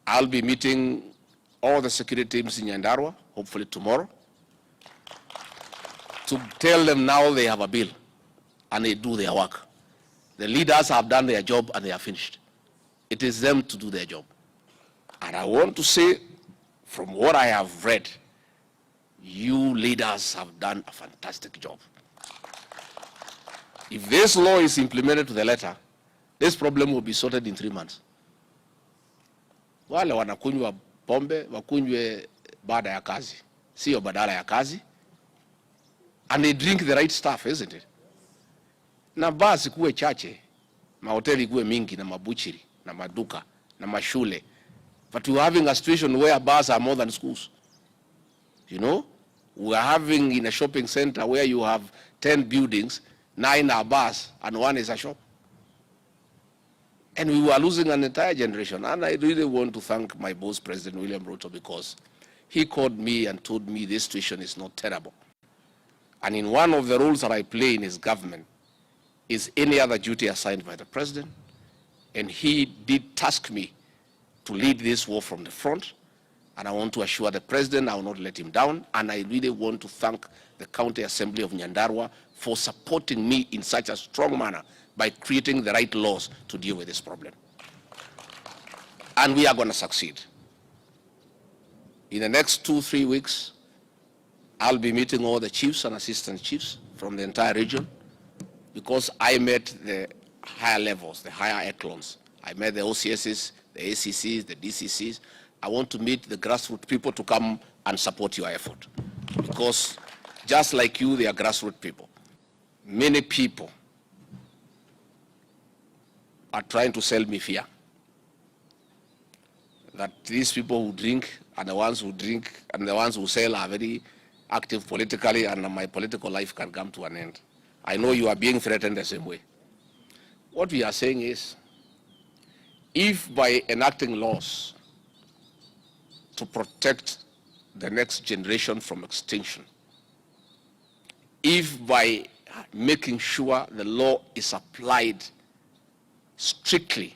I'll be meeting all the security teams in Nyandarua, hopefully tomorrow, to tell them now they have a bill and they do their work. The leaders have done their job and they are finished. It is them to do their job. And I want to say, from what I have read, you leaders have done a fantastic job. If this law is implemented to the letter, this problem will be sorted in 3 months. Wale wanakunywa pombe, wakunywe baada ya kazi, sio badala ya kazi. And they drink the right stuff, isn't it? Na basi kuwe chache, mahoteli kuwe mingi, na mabuchiri, na maduka, na mashule. But we're having a situation where bars are more than schools. You know? We are having in a shopping center where you have 10 buildings, 9 are bars, and 1 is a shop. And we were losing an entire generation. And I really want to thank my boss, President William Ruto, because he called me and told me this situation is not terrible. And in one of the roles that I play in his government is any other duty assigned by the president. And he did task me to lead this war from the front. And I want to assure the president I will not let him down. And I really want to thank the County Assembly of Nyandarua for supporting me in such a strong manner by creating the right laws to deal with this problem. And we are going to succeed. In the next 2-3 weeks, I'll be meeting all the chiefs and assistant chiefs from the entire region, because I met the higher levels, the higher echelons. I met the OCSs, the ACCs, the DCCs. I want to meet the grassroots people to come and support your effort, because just like you, they are grassroots people. Many people are trying to sell me fear that these people who drink and the ones who drink and the ones who sell are very active politically, and my political life can come to an end. I know you are being threatened the same way. What we are saying is, if by enacting laws to protect the next generation from extinction, if by making sure the law is applied strictly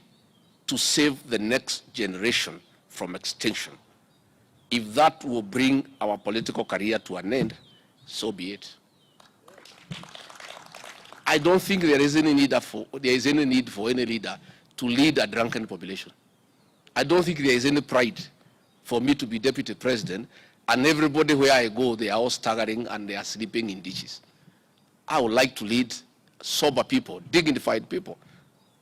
to save the next generation from extinction, if that will bring our political career to an end, so be it. I don't think there is any need for any leader to lead a drunken population. I don't think there is any pride for me to be deputy president and everybody where I go, they are all staggering and they are sleeping in ditches. I would like to lead sober people, dignified people.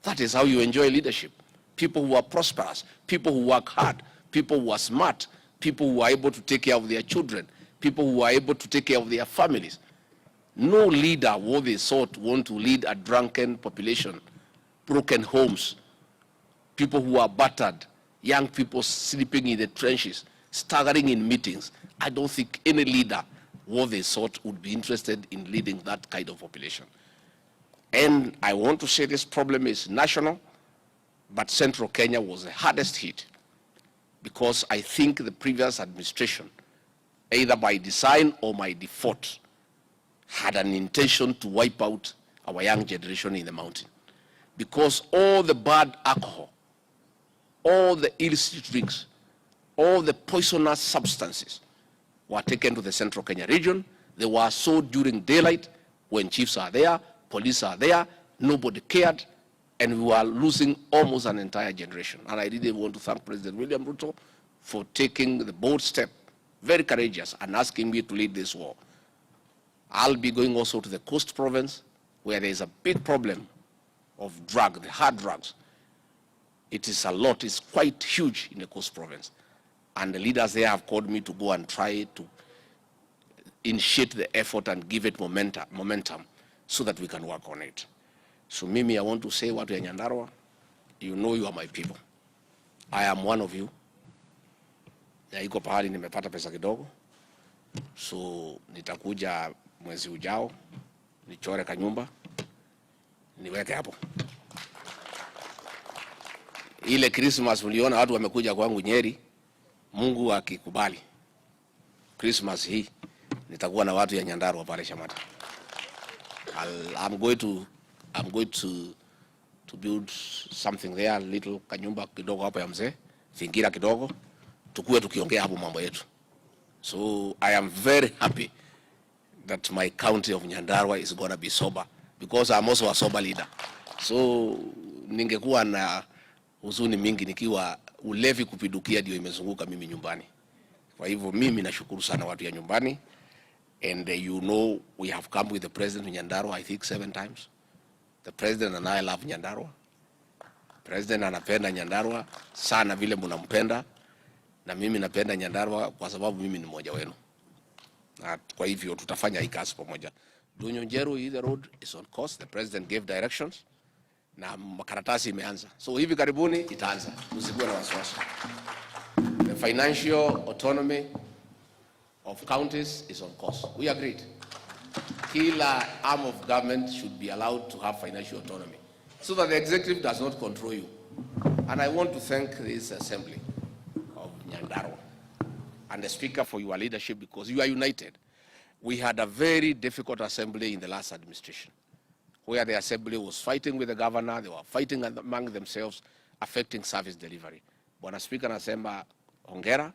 That is how you enjoy leadership. People who are prosperous, people who work hard, people who are smart, people who are able to take care of their children, people who are able to take care of their families. No leader worth his salt want to lead a drunken population, broken homes, people who are battered, young people sleeping in the trenches, staggering in meetings. I don't think any leader worth his salt would be interested in leading that kind of population. And I want to say this problem is national, but Central Kenya was the hardest hit, because I think the previous administration, either by design or by default, had an intention to wipe out our young generation in the mountain. Because all the bad alcohol, all the illicit drinks, all the poisonous substances were taken to the Central Kenya region. They were sold during daylight when chiefs are there, police are there, nobody cared, and we were losing almost an entire generation. And I really want to thank President William Ruto for taking the bold step, very courageous, and asking me to lead this war. I'll be going also to the Coast Province, where there is a big problem of the hard drugs. It is a lot, it's quite huge in the Coast Province. And the leaders there have called me to go and try to initiate the effort and give it momentum so that we can work on it. So Mimi, I want to say what we are Nyandarua, you know you are my people. I am one of you. Ya iko pahali nimepata pesa kidogo. So nitakuja mwezi ujao, nichore kanyumba, niweke hapo. Ile Christmas uliona watu wamekuja kwangu Nyeri, Mungu akikubali. Christmas hii nitakuwa na watu ya Nyandarua pale Shamata. I'm going to build something there, little kanyumba kidogo hapo ya mzee Fingira kidogo, tukue tukiongea hapo mambo yetu. So I am very happy that my county of Nyandarua is going to be sober, because I'm also a sober leader. So ningekuwa na huzuni mingi nikiwa ulevi kupidukia ndio imezunguka mimi nyumbani. Kwa hivyo mimi nashukuru sana watu ya nyumbani. And you know, we have come with the president in Nyandarua, I think 7 times. The president and I love Nyandarua. President anapenda Nyandarua sana vile mnampenda, na mimi napenda Nyandarua kwa sababu mimi ni mmoja wenu. Na kwa hivyo tutafanya hii kazi pamoja. Ndindi Nyoro Road is on course. The president gave directions na makaratasi imeanza. So hivi karibuni itaanza. Usikuwe na wasiwasi. The financial autonomy of counties is on course. We agreed. Kila arm of government should be allowed to have financial autonomy, so that the executive does not control you. And I want to thank this assembly of Nyandarua and the speaker for your leadership, because you are united. We had a very difficult assembly in the last administration, where the assembly was fighting with the governor, they were fighting among themselves, affecting service delivery. Bwana Speaker nasema hongera,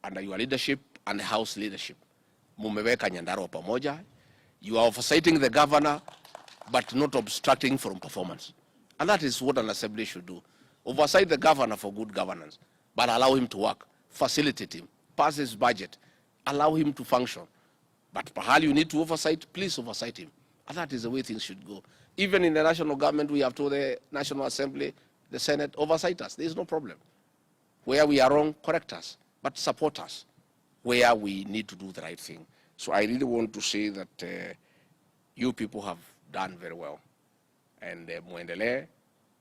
under your leadership and the House leadership, mumeweka Nyandarua pamoja. You are oversighting the governor, but not obstructing from performance. And that is what an assembly should do. Oversight the governor for good governance, but allow him to work, facilitate him, pass his budget, allow him to function. But perhaps you need to oversight, please oversight him. And that is the way things should go. Even in the national government, we have told the National Assembly, the Senate, oversight us. There is no problem. Where we are wrong, correct us, but support us where we need to do the right thing. So I really want to say that you people have done very well. And muendelee,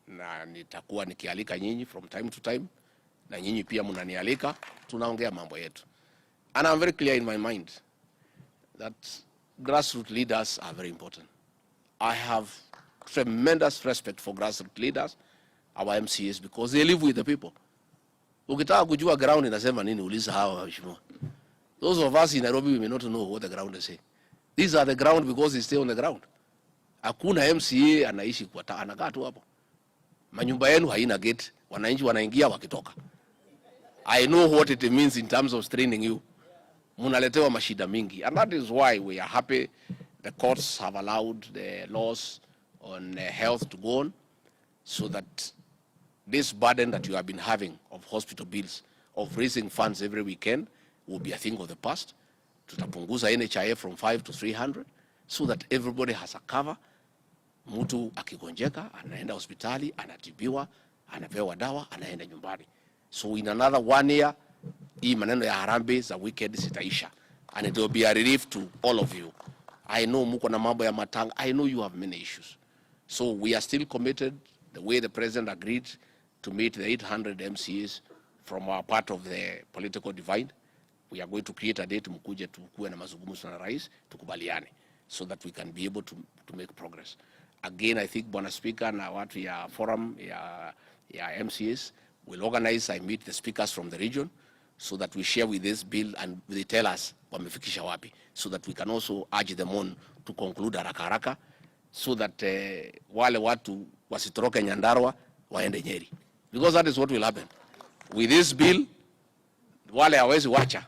na nitakuwa nikialika nyinyi from time to time, na nyinyi pia mnanialika, tunaongea mambo yetu. And I'm very clear in my mind that grassroots leaders are very important. I have tremendous respect for grassroots leaders, our MCAs, because they live with the people. Ukitaka kujua ground inasema nini, uliza hawa waheshimiwa. Those of us in Nairobi, we may not know what the ground is saying. These are the ground because they stay on the ground. Hakuna MCA anaishi kwa anakaa tu hapo. Manyumba yenu haina gate, wananchi wanaingia wakitoka. I know what it means in terms of straining you. Munaletewa mashida mingi. And that is why we are happy the courts have allowed the laws on health to go on, so that this burden that you have been having of hospital bills, of raising funds every weekend, will be a thing of the past. Tutapunguza NHIF from 5 to 300, so that everybody has a cover. Mtu akigonjeka, anaenda hospitali, anatibiwa, anapewa dawa, anaenda nyumbani. So in another 1 year, hii maneno ya harambee za weekend sitaisha. And it will be a relief to all of you. I know muko na mambo ya matanga. I know you have many issues. So we are still committed, the way the president agreed, to meet the 800 MCAs from our part of the political divide. We are going to create a date, mkuje tukue na mazungumzo na rais, tukubaliane, so that we can be able to make progress. Again, I think Bwana Speaker na watu ya forum ya MCAs will organize, I meet the speakers from the region, so that we share with this bill and they tell us wamefikisha wapi, so that we can also urge them on to conclude haraka haraka, so that wale watu wasitoroke Nyandarua waende Nyeri, because that is what will happen with this bill. Wale hawezi wacha,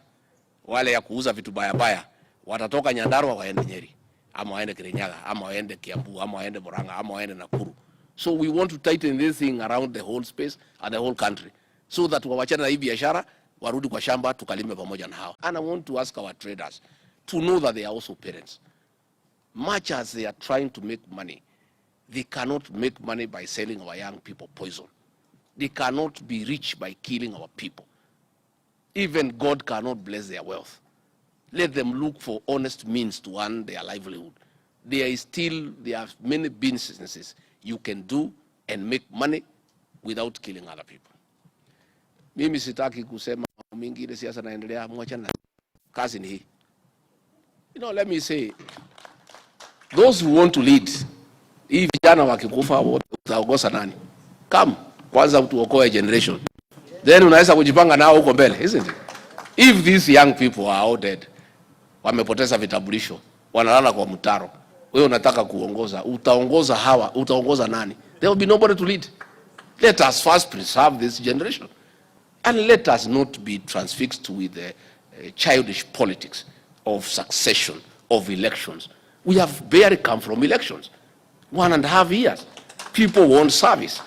wale ya kuuza vitu baya baya watatoka Nyandarua waende Nyeri, ama waende Kirinyaga, ama waende Kiambu, ama waende Murang'a, ama waende Nakuru. So we want to tighten this thing around the whole space and the whole country, so that wawachane na hii biashara, warudi kwa shamba tukalime pamoja na hao. And I want to ask our traders to know that they are also parents. Much as they are trying to make money, they cannot make money by selling our young people poison. They cannot be rich by killing our people. Even God cannot bless their wealth. Let them look for honest means to earn their livelihood. There are many businesses you can do and make money without killing other people. Mimi sitaki kusema mingi, ile siasa naendelea, mwachana kazi ni hii. You know, let me say, those who want to lead, hii vijana wakikufa utaongoza nani? Come, kwanza tuokoe generation. Then unaweza kujipanga nao huko mbele, isn't it? If these young people are all dead, wamepoteza vitambulisho, wanalala kwa mtaro, wewe unataka kuongoza, utaongoza hawa, utaongoza nani? There will be nobody to lead. Let us first preserve this generation. And let us not be transfixed with the childish politics of succession, of elections. We have barely come from elections. 1.5 years. People want service.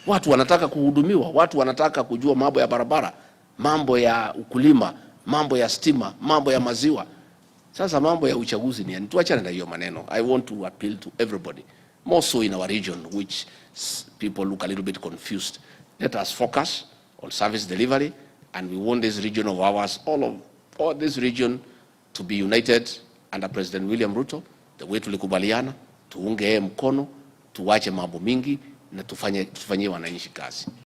Watu wanataka kuhudumiwa, watu wanataka kujua mambo ya barabara, mambo ya ukulima, mambo ya stima, mambo ya maziwa. Sasa mambo ya uchaguzi ni tuachane na hiyo maneno. I want to appeal to everybody, more so in our region, which people look a little bit confused. Let us focus on service delivery, and we want this region of ours, all this region, to be united under President William Ruto. The way tulikubaliana, tuunge mkono, tuwache mambo mingi na tufanyie wananchi kazi.